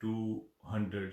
200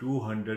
200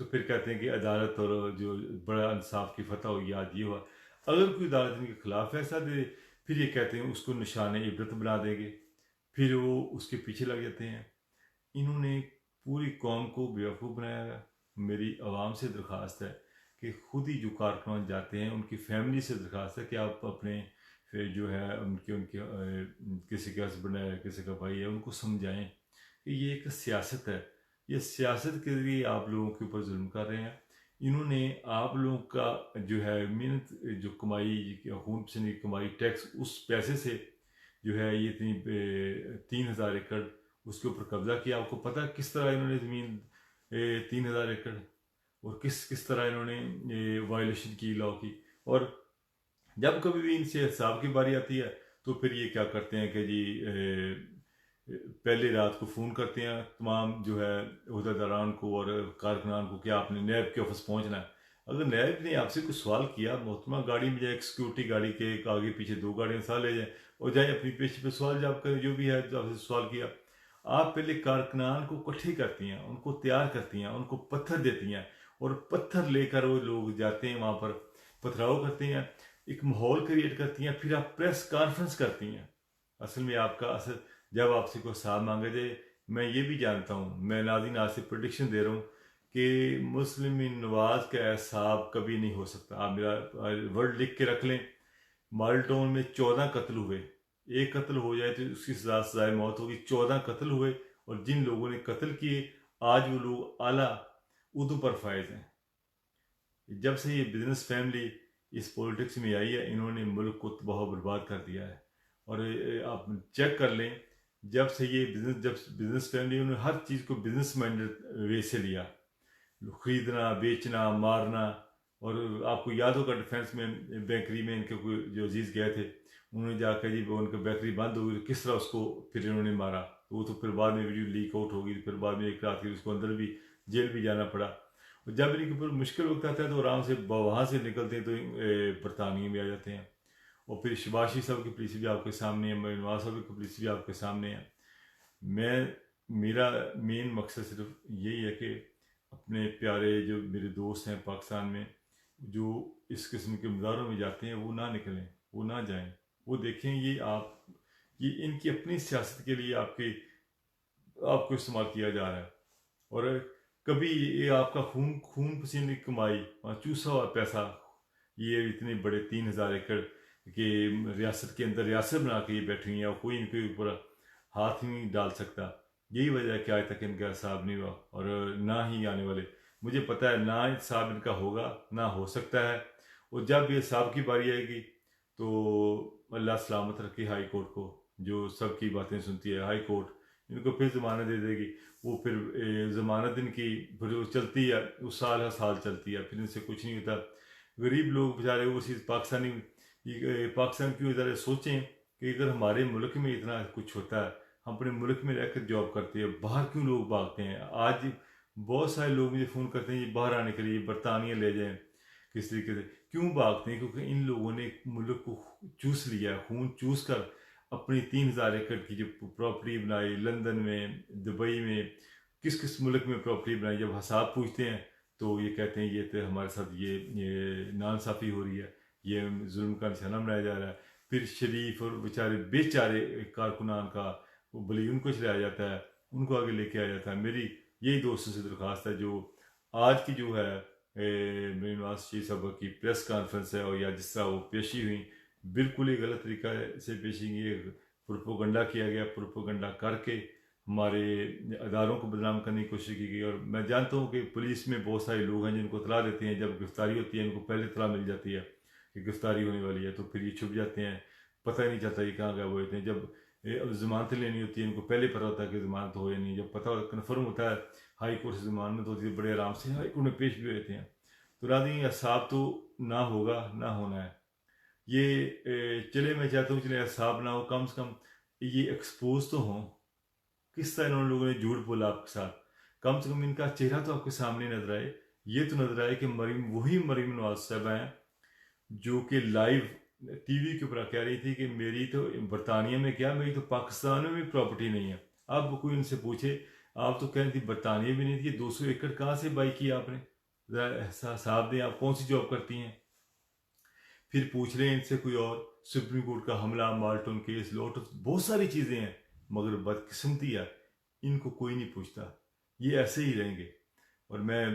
تو پھر کہتے ہیں کہ عدالت اور جو بڑا انصاف کی فتح ہوئی آج یہ ہوا. اگر کوئی عدالت ان کے خلاف فیصلہ دے پھر یہ کہتے ہیں اس کو نشان عبرت بنا دیں گے، پھر وہ اس کے پیچھے لگ جاتے ہیں. انہوں نے پوری قوم کو بیوقوف بنایا ہے. میری عوام سے درخواست ہے کہ خود ہی جو کارکنان جاتے ہیں ان کی فیملی سے درخواست ہے کہ آپ اپنے جو ہے ان کے کسی کا ہسبینڈ ہے، کسی کا بھائی ہے، ان کو سمجھائیں کہ یہ ایک سیاست ہے. یہ سیاست کے ذریعے آپ لوگوں کے اوپر ظلم کر رہے ہیں. انہوں نے آپ لوگوں کا جو ہے محنت جو کمائی خون پسینے کی کمائی ٹیکس اس پیسے سے جو ہے یہ اتنی 3,000 ایکڑ اس کے اوپر قبضہ کیا. آپ کو پتہ کس طرح انہوں نے زمین 3,000 ایکڑ اور کس طرح انہوں نے وائلیشن کی لا کی. اور جب کبھی بھی ان سے حساب کی باری آتی ہے تو پھر یہ کیا کرتے ہیں کہ جی پہلے رات کو فون کرتے ہیں تمام جو ہے عہدیداران کو اور کارکنان کو کہ آپ نے نیب کے آفس پہنچنا ہے. اگر نیب نے آپ سے کوئی سوال کیا، محترمہ گاڑی میں جائے، ایک سیکورٹی گاڑی کے ایک آگے پیچھے 2 گاڑیاں ساتھ لے جائیں اور جائیں اپنی پیشے پہ سوال جواب کریں جو بھی ہے جو آپ سے سوال کیا. آپ پہلے کارکنان کو اکٹھے کرتی ہیں، ان کو تیار کرتی ہیں، ان کو پتھر دیتی ہیں اور پتھر لے کر وہ لوگ جاتے ہیں وہاں پر پتھراؤ کرتے ہیں، ایک ماحول کریٹ کرتی ہیں، پھر آپ پریس کانفرنس کرتی ہیں. اصل میں آپ کا اصل جب آپ سے کوئی حساب مانگا جائے، میں یہ بھی جانتا ہوں، میں ناظرین آج سے پریڈکشن دے رہا ہوں کہ مسلم نواز کا حساب کبھی نہیں ہو سکتا. آپ میرا ورڈ لکھ کے رکھ لیں. ماڈل ٹاؤن میں 14 قتل ہوئے، ایک قتل ہو جائے تو اس کی سزائے موت ہوگی. 14 قتل ہوئے اور جن لوگوں نے قتل کیے آج وہ لوگ اعلیٰ عہدوں پر فائز ہیں. جب سے یہ بزنس فیملی اس پولیٹکس میں آئی ہے انہوں نے ملک کو تباہ و برباد کر دیا ہے. اور آپ چیک کر لیں جب سے یہ بزنس فیملی انہوں نے ہر چیز کو بزنس مائنڈڈ وے سے لیا، خریدنا، بیچنا، مارنا. اور آپ کو یاد ہوگا ڈیفینس میں بیکری میں ان کے کوئی جو عزیز گئے تھے انہوں نے جا کر جی ان کی بیکری بند ہو گئی، کس طرح اس کو پھر انہوں نے مارا. تو وہ تو پھر بعد میں ویڈیو لیک آؤٹ ہوگی، پھر بعد میں ایک رات کی اس کو اندر بھی جیل بھی جانا پڑا. اور جب ان کے اوپر مشکل وقت آتا ہے تو آرام سے وہاں سے نکلتے ہیں تو برطانیہ میں آ جاتے ہیں. اور پھر شباشی صاحب کی پولیس بھی آپ کے سامنے ہے، نواز صاحب کی پولیس بھی آپ کے سامنے ہے. میرا مین مقصد صرف یہی ہے کہ اپنے پیارے جو میرے دوست ہیں پاکستان میں جو اس قسم کے مظاہروں میں جاتے ہیں وہ نہ نکلیں، وہ نہ جائیں. وہ دیکھیں یہ ان کی اپنی سیاست کے لیے آپ کو استعمال کیا جا رہا ہے. اور کبھی یہ آپ کا خون پسینے کی کمائی چوسا ہوا پیسہ، یہ اتنے بڑے 3,000 ایکڑ کہ ریاست کے اندر ریاست بنا کے یہ بیٹھی ہیں اور کوئی ان کے اوپر ہاتھ ہی نہیں ڈال سکتا. یہی وجہ ہے کہ آج تک ان کا حساب نہیں ہوا اور نہ ہی آنے والے. مجھے پتہ ہے نہ حساب ان کا ہوگا نہ ہو سکتا ہے. اور جب یہ حساب کی باری آئے گی تو اللہ سلامت رکھے ہائی کورٹ کو جو سب کی باتیں سنتی ہے. ہائی کورٹ ان کو پھر ضمانت دے دے گی. وہ پھر ضمانت ان کی پھر وہ چلتی ہے، وہ سال ہر سال چلتی ہے، پھر ان سے کچھ نہیں ہوتا. غریب لوگ بیچارے وہ چیز پاکستان کی ادارے سوچیں کہ اگر ہمارے ملک میں اتنا کچھ ہوتا ہے، ہم اپنے ملک میں رہ کر جاب کرتے ہیں، باہر کیوں لوگ بھاگتے ہیں. آج بہت سارے لوگ مجھے فون کرتے ہیں یہ باہر آنے کے لیے برطانیہ لے جائیں. کس طریقے سے کیوں بھاگتے ہیں؟ کیونکہ ان لوگوں نے ملک کو چوس لیا، خون چوس کر اپنی 3,000 ایکڑ کی جو پراپرٹی بنائی، لندن میں، دبئی میں، کس ملک میں پراپرٹی بنائی. جب حساب پوچھتے ہیں تو یہ کہتے ہیں یہ تو ہمارے ساتھ یہ ناانصافی ہو رہی ہے، یہ ظلم کا نشانہ بنایا جا رہا ہے. پھر شریف اور بے چارے کارکنان کا بلی ان کو چلایا جاتا ہے، ان کو آگے لے کے آیا جاتا ہے. میری یہی دوستوں سے درخواست ہے جو آج کی جو ہے میری نواز شریف صاحب کی پریس کانفرنس ہے اور یا جس طرح وہ پیشی ہوئی بالکل ہی غلط طریقہ سے پیشی کی، پروپوگنڈا کیا گیا، پروپوگنڈا کر کے ہمارے اداروں کو بدنام کرنے کی کوشش کی گئی. اور میں جانتا ہوں کہ پولیس میں بہت سارے لوگ ہیں جن کو اطلاع دیتے ہیں، جب گرفتاری ہوتی ہے ان کو پہلے اطلاع مل جاتی ہے کہ گرفتاری ہونے والی ہے تو پھر یہ چھپ جاتے ہیں، پتہ ہی نہیں چلتا یہ کہاں گئے ہوئے تھے. جب ضمانت لینی ہوتی ہے ان کو پہلے پتہ ہوتا ہے کہ ضمانت ہو یا نہیں. جب پتہ کنفرم ہوتا ہے ہائی کورٹ سے ضمانت ہوتی ہے، بڑے آرام سے ہائی کورٹ میں پیش بھی ہوتے ہیں. تو ناظرین حساب تو نہ ہوگا نہ ہونا ہے. یہ چلے میں چاہتا ہوں چلے حساب نہ ہو، کم سے کم یہ ایکسپوز تو ہوں کس طرح انہوں لوگوں نے جھوٹ بولا آپ کے ساتھ. کم سے کم ان کا چہرہ تو آپ کے سامنے نظر آئے. یہ تو نظر آئے کہ وہی مریم نواز صاحب ہیں جو کہ لائیو ٹی وی کے اوپر کہہ رہی تھی کہ میری تو برطانیہ میں کیا، میری تو پاکستان میں بھی پراپرٹی نہیں ہے. اب کوئی ان سے پوچھے آپ تو کہہ رہی تھی برطانیہ بھی نہیں تھی، 200 ایکڑ کہاں سے بائی کیا آپ نے؟ ذرا حساب دیں آپ کون سی جاب کرتی ہیں. پھر پوچھ لیں ان سے کوئی اور سپریم کورٹ کا حملہ، مالٹون کیس، لوٹس، بہت ساری چیزیں ہیں، مگر بدقسمتی ہے ان کو کوئی نہیں پوچھتا، یہ ایسے ہی رہیں گے. اور میں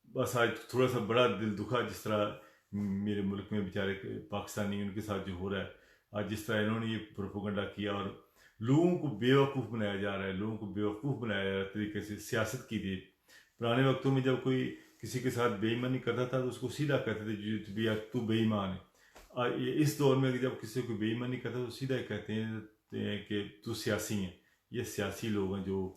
بس آج تھوڑا سا بڑا دل دکھا جس طرح میرے ملک میں بیچارے پاکستانی ان کے ساتھ جو ہو رہا ہے آج، جس طرح انہوں نے یہ پروپیگنڈا کیا اور لوگوں کو بیوقوف بنایا جا رہا ہے، لوگوں کو بیوقوف بنایا جا رہا ہے طریقے سے سیاست کی دی. پرانے وقتوں میں جب کوئی کسی کے ساتھ بے ایمانی کرتا تھا تو اس کو سیدھا کہتے تھے تو بے ایمان ہے. اور اس دور میں جب کسی کو بے ایمانی کرتا ہے تو سیدھا کہتے ہیں کہ تو سیاسی ہیں. یہ سیاسی لوگ ہیں جو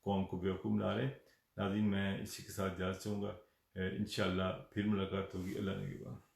قوم کو بیوقوف بنا رہے ہیں. ناظرین میں اسی کے ساتھ اجازت چاہوں گا، انشاءاللہ پھر ملاقات ہوگی. اللہ نے کے بعد.